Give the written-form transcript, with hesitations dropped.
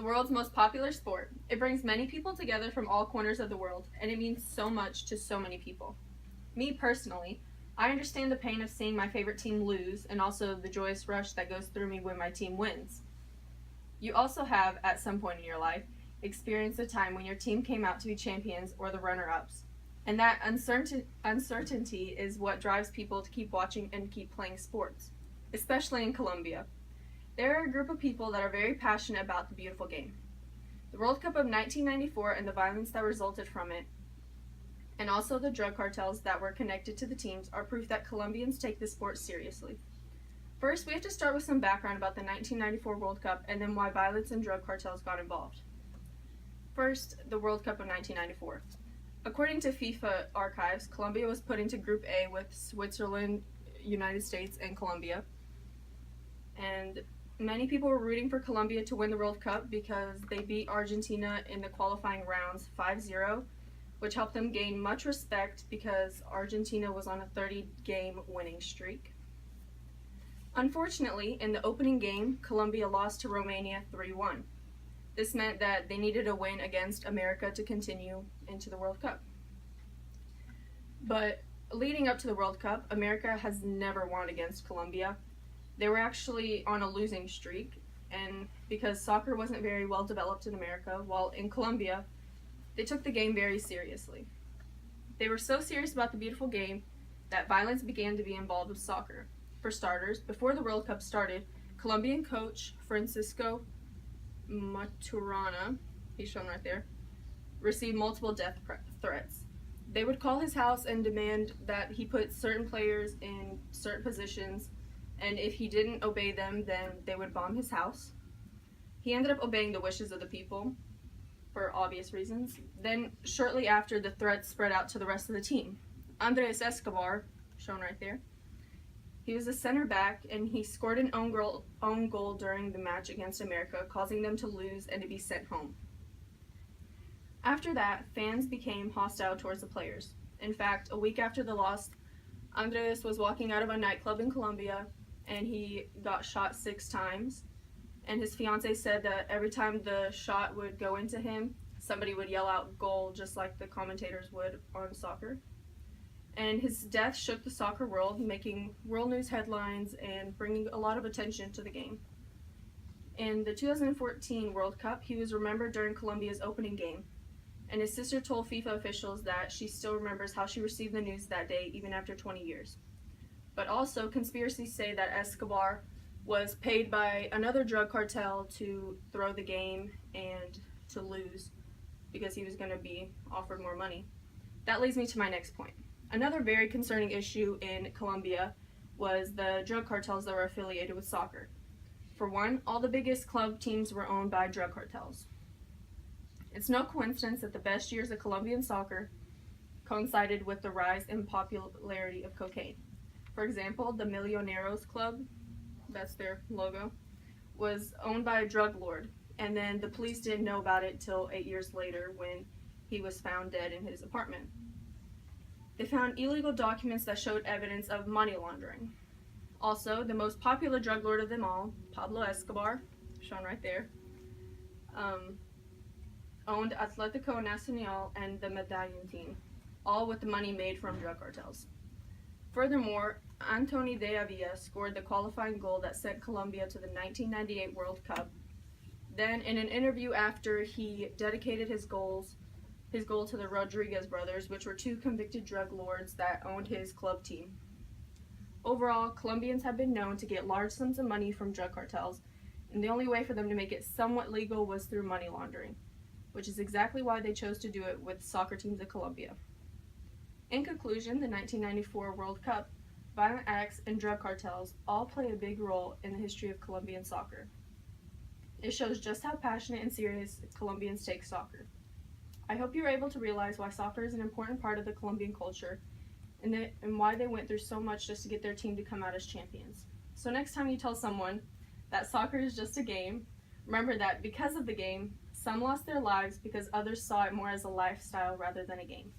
the world's most popular sport. It brings many people together from all corners of the world, and it means so much to so many people. Me personally, I understand the pain of seeing my favorite team lose and also the joyous rush that goes through me when my team wins. You also have, at some point in your life, experienced a time when your team came out to be champions or the runner-ups. And that uncertainty is what drives people to keep watching and keep playing sports, especially in Colombia. There are a group of people that are very passionate about the beautiful game. The World Cup of 1994 and the violence that resulted from it, and also the drug cartels that were connected to the teams, are proof that Colombians take this sport seriously. First, we have to start with some background about the 1994 World Cup and then why violence and drug cartels got involved. First, the World Cup of 1994. According to FIFA archives, Colombia was put into Group A with Switzerland, United States, and Colombia. And many people were rooting for Colombia to win the World Cup because they beat Argentina in the qualifying rounds 5-0, which helped them gain much respect because Argentina was on a 30-game winning streak. Unfortunately, in the opening game, Colombia lost to Romania 3-1. This meant that they needed a win against America to continue into the World Cup. But leading up to the World Cup, America has never won against Colombia. They were actually on a losing streak, and because soccer wasn't very well developed in America, while in Colombia, they took the game very seriously. They were so serious about the beautiful game that violence began to be involved with soccer. For starters, before the World Cup started, Colombian coach Francisco Maturana, he's shown right there, received multiple death threats. They would call his house and demand that he put certain players in certain positions, and if he didn't obey them, then they would bomb his house. He ended up obeying the wishes of the people, for obvious reasons. Then, shortly after, the threats spread out to the rest of the team. Andres Escobar, shown right there, he was a center back, and he scored an own goal during the match against America, causing them to lose and to be sent home. After that, fans became hostile towards the players. In fact, a week after the loss, Andres was walking out of a nightclub in Colombia, and he got shot 6 times. And his fiancée said that every time the shot would go into him, somebody would yell out "goal," just like the commentators would on soccer. And his death shook the soccer world, making world news headlines and bringing a lot of attention to the game. In the 2014 World Cup, he was remembered during Colombia's opening game, and his sister told FIFA officials that she still remembers how she received the news that day, even after 20 years. But also, conspiracies say that Escobar was paid by another drug cartel to throw the game and to lose because he was going to be offered more money. That leads me to my next point. Another very concerning issue in Colombia was the drug cartels that were affiliated with soccer. For one, all the biggest club teams were owned by drug cartels. It's no coincidence that the best years of Colombian soccer coincided with the rise in popularity of cocaine. For example, the Millonarios Club, that's their logo, was owned by a drug lord, and then the police didn't know about it till 8 years later when he was found dead in his apartment. They found illegal documents that showed evidence of money laundering. Also, the most popular drug lord of them all, Pablo Escobar, shown right there, owned Atlético Nacional and the Medellin team, all with the money made from drug cartels. Furthermore, Antony de Avila scored the qualifying goal that sent Colombia to the 1998 World Cup. Then, in an interview after he dedicated his goal to the Rodriguez brothers, which were 2 convicted drug lords that owned his club team. Overall, Colombians have been known to get large sums of money from drug cartels, and the only way for them to make it somewhat legal was through money laundering, which is exactly why they chose to do it with soccer teams of Colombia. In conclusion, the 1994 World Cup, violent acts, and drug cartels all play a big role in the history of Colombian soccer. It shows just how passionate and serious Colombians take soccer. I hope you were able to realize why soccer is an important part of the Colombian culture and why they went through so much just to get their team to come out as champions. So next time you tell someone that soccer is just a game, remember that because of the game, some lost their lives because others saw it more as a lifestyle rather than a game.